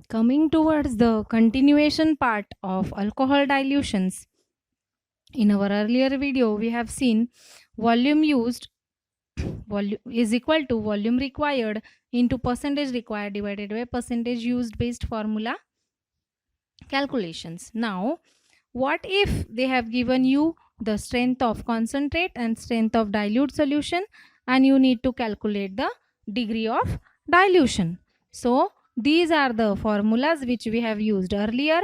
Coming towards the continuation part of alcohol dilutions. In our earlier video, we have seen volume used volume is equal to volume required into percentage required divided by percentage used based formula calculations. Now, what if they have given you the strength of concentrate and strength of dilute solution and you need to calculate the degree of dilution? So, these are the formulas which we have used earlier.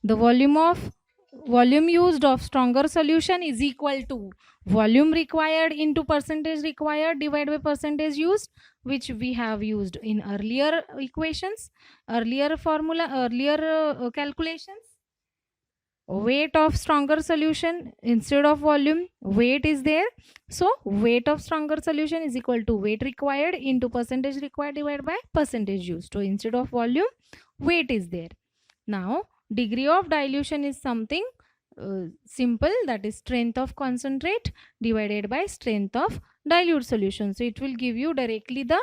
The volume used of stronger solution is equal to volume required into percentage required divided by percentage used, which we have used in earlier equations, earlier formula, earlier calculations. Weight of stronger solution instead of volume, weight is there. So weight of stronger solution is equal to weight required into percentage required divided by percentage used. So instead of volume, weight is there. Now degree of dilution is something simple, that is strength of concentrate divided by strength of dilute solution. So it will give you directly the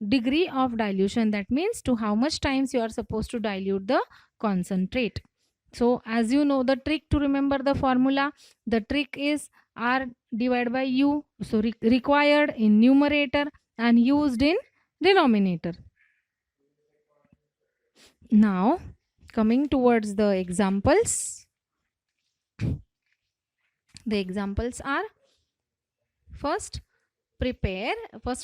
degree of dilution, that means to how much times you are supposed to dilute the concentrate. So as you know the trick to remember the formula, the trick is R divided by U. So required in numerator and used in denominator. Now coming towards the examples. The examples are, first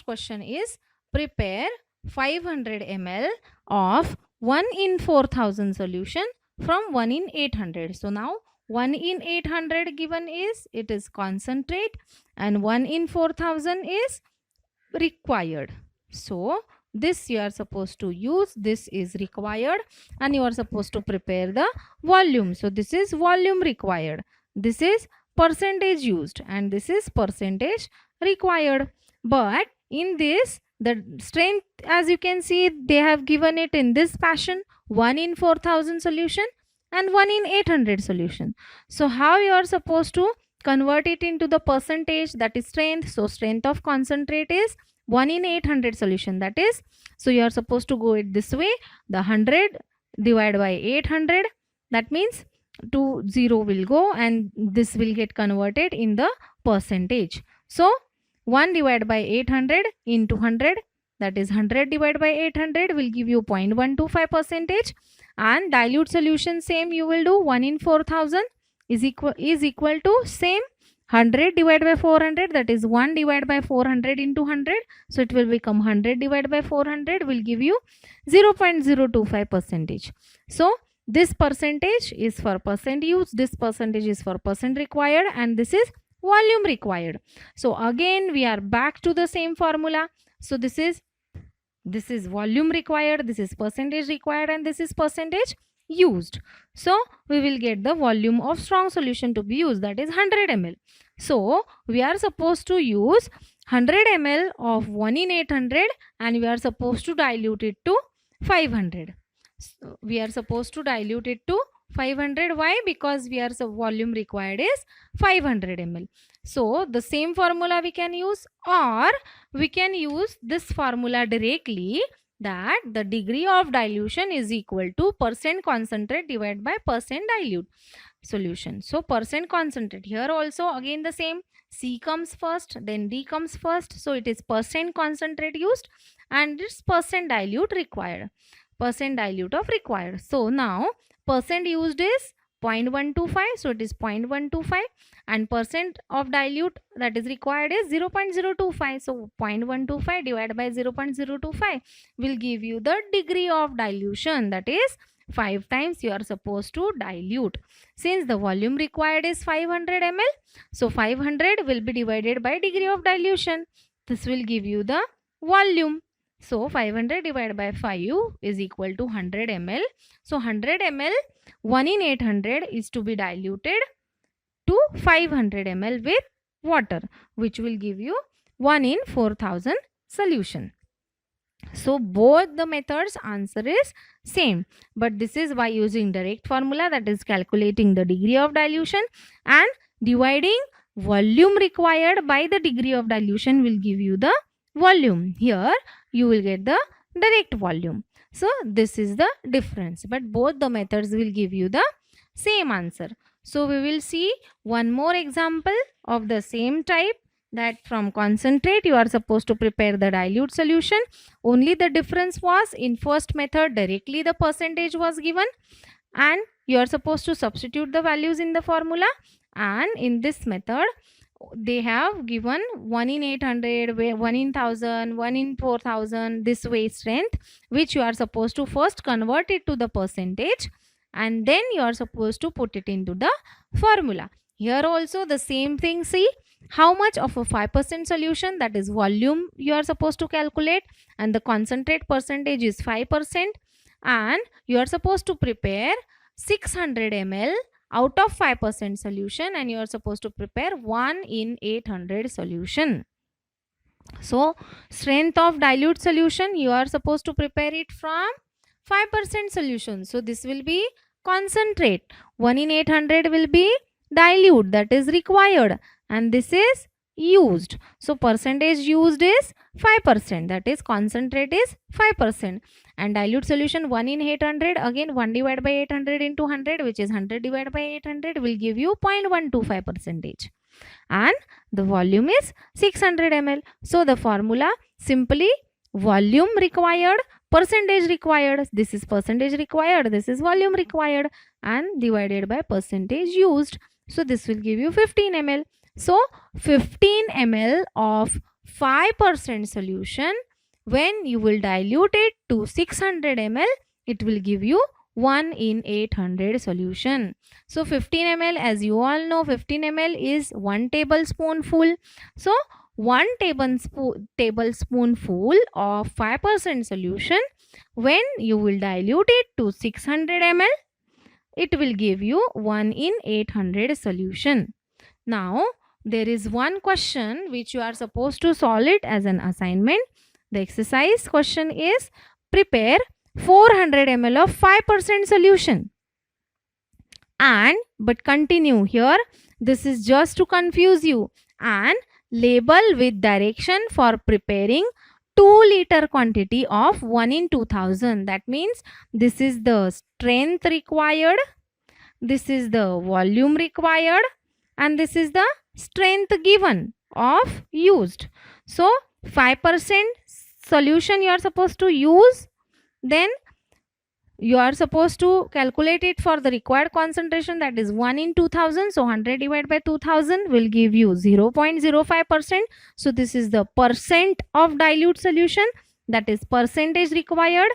question is prepare 500 ml of 1 in 4000 solution from 1 in 800. So now 1 in 800 given is, it is concentrate, and 1 in 4000 is required. So this you are supposed to use, this is required, and you are supposed to prepare the volume. So this is volume required, this is percentage used, and this is percentage required. But in this, the strength, as you can see, they have given it in this fashion: 1 in 4000 solution and 1 in 800 solution. So how you are supposed to convert it into the percentage, that is strength. So strength of concentrate is 1 in 800 solution, that is, so you are supposed to go it this way: the 100 divided by 800, that means 0 will go and this will get converted in the percentage. So 1 divided by 800 into 100, that is 100 divided by 800 will give you 0.125 percentage. And dilute solution, same you will do, 1 in 4000 is equal to same 100 divided by 400, that is 1 divided by 400 into 100. So it will become 100 divided by 400 will give you 0.025 percentage. So this percentage is for percent used, this percentage is for percent required, and this is volume required. So again we are back to the same formula. So this is volume required, this is percentage required, and this is percentage used. So we will get the volume of strong solution to be used, that is 100 ml. So we are supposed to use 100 ml of 1 in 800 and we are supposed to dilute it to 500. So we are supposed to dilute it to 500. Why? Because we are volume required is 500 ml. So the same formula we can use, or we can use this formula directly, that the degree of dilution is equal to percent concentrate divided by percent dilute solution. So percent concentrate, here also again the same, C comes first, then D comes first. So it is percent concentrate used and it's percent dilute required, percent dilute of required. So now percent used is 0.125, so it is 0.125, and percent of dilute that is required is 0.025. So 0.125 divided by 0.025 will give you the degree of dilution, that is 5 times you are supposed to dilute. Since the volume required is 500 ml, so 500 will be divided by degree of dilution. This will give you the volume. So 500 divided by 5 is equal to 100 ml. So 100 ml 1 in 800 is to be diluted to 500 ml with water, which will give you 1 in 4000 solution. So both the methods answer is same, but this is by using direct formula, that is calculating the degree of dilution, and dividing volume required by the degree of dilution will give you the volume. Here you will get the direct volume. So this is the difference, but both the methods will give you the same answer. So we will see one more example of the same type, that from concentrate you are supposed to prepare the dilute solution. Only the difference was, in first method directly the percentage was given and you are supposed to substitute the values in the formula, and in this method they have given 1 in 800, 1 in 1000, 1 in 4000, this way strength, which you are supposed to first convert it to the percentage and then you are supposed to put it into the formula. Here also the same thing. See how much of a 5% solution, that is volume, you are supposed to calculate, and the concentrate percentage is 5%, and you are supposed to prepare 600 ml out of 5% solution, and you are supposed to prepare 1 in 800 solution. So strength of dilute solution, you are supposed to prepare it from 5% solution. So this will be concentrate. 1 in 800 will be dilute, that is required, and this is used. So percentage used is 5%, that is concentrate is 5%, and dilute solution 1 in 800, again 1 divided by 800 into 100, which is 100 divided by 800, will give you 0.125 percentage, and the volume is 600 ml. So the formula simply volume required, percentage required, this is percentage required, this is volume required, and divided by percentage used. So this will give you 15 ml. So 15 ml of 5% solution, when you will dilute it to 600 ml, it will give you 1 in 800 solution. So 15 ml, as you all know, 15 ml is 1 tablespoonful. So 1 tablespoonful of 5% solution, when you will dilute it to 600 ml, it will give you 1 in 800 solution. Now there is one question which you are supposed to solve it as an assignment. The exercise question is, prepare 400 ml of 5% solution. And but continue here, this is just to confuse you, and label with direction for preparing 2 liter quantity of 1 in 2000. That means this is the strength required, this is the volume required, and this is the strength given of used. So 5% solution you are supposed to use, then you are supposed to calculate it for the required concentration, that is 1 in 2000. So 100 divided by 2000 will give you 0.05%. So this is the percent of dilute solution, that is percentage required,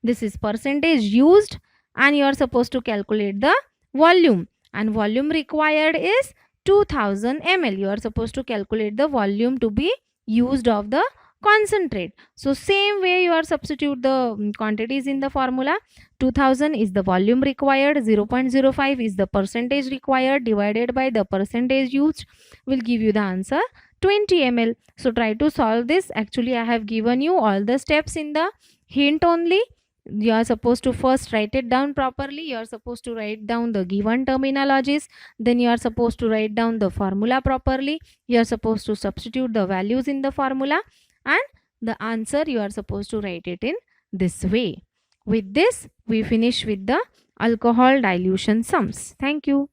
this is percentage used, and you are supposed to calculate the volume, and volume required is 2000 ml. You are supposed to calculate the volume to be used of the concentrate. So same way you are substitute the quantities in the formula. 2000 is the volume required, 0.05 is the percentage required, divided by the percentage used will give you the answer 20 ml. So try to solve this. Actually I have given you all the steps in the hint only. You are supposed to first write it down properly. You are supposed to write down the given terminologies, then you are supposed to write down the formula properly. You are supposed to substitute the values in the formula, and the answer you are supposed to write it in this way. With this we finish with the alcohol dilution sums. Thank you.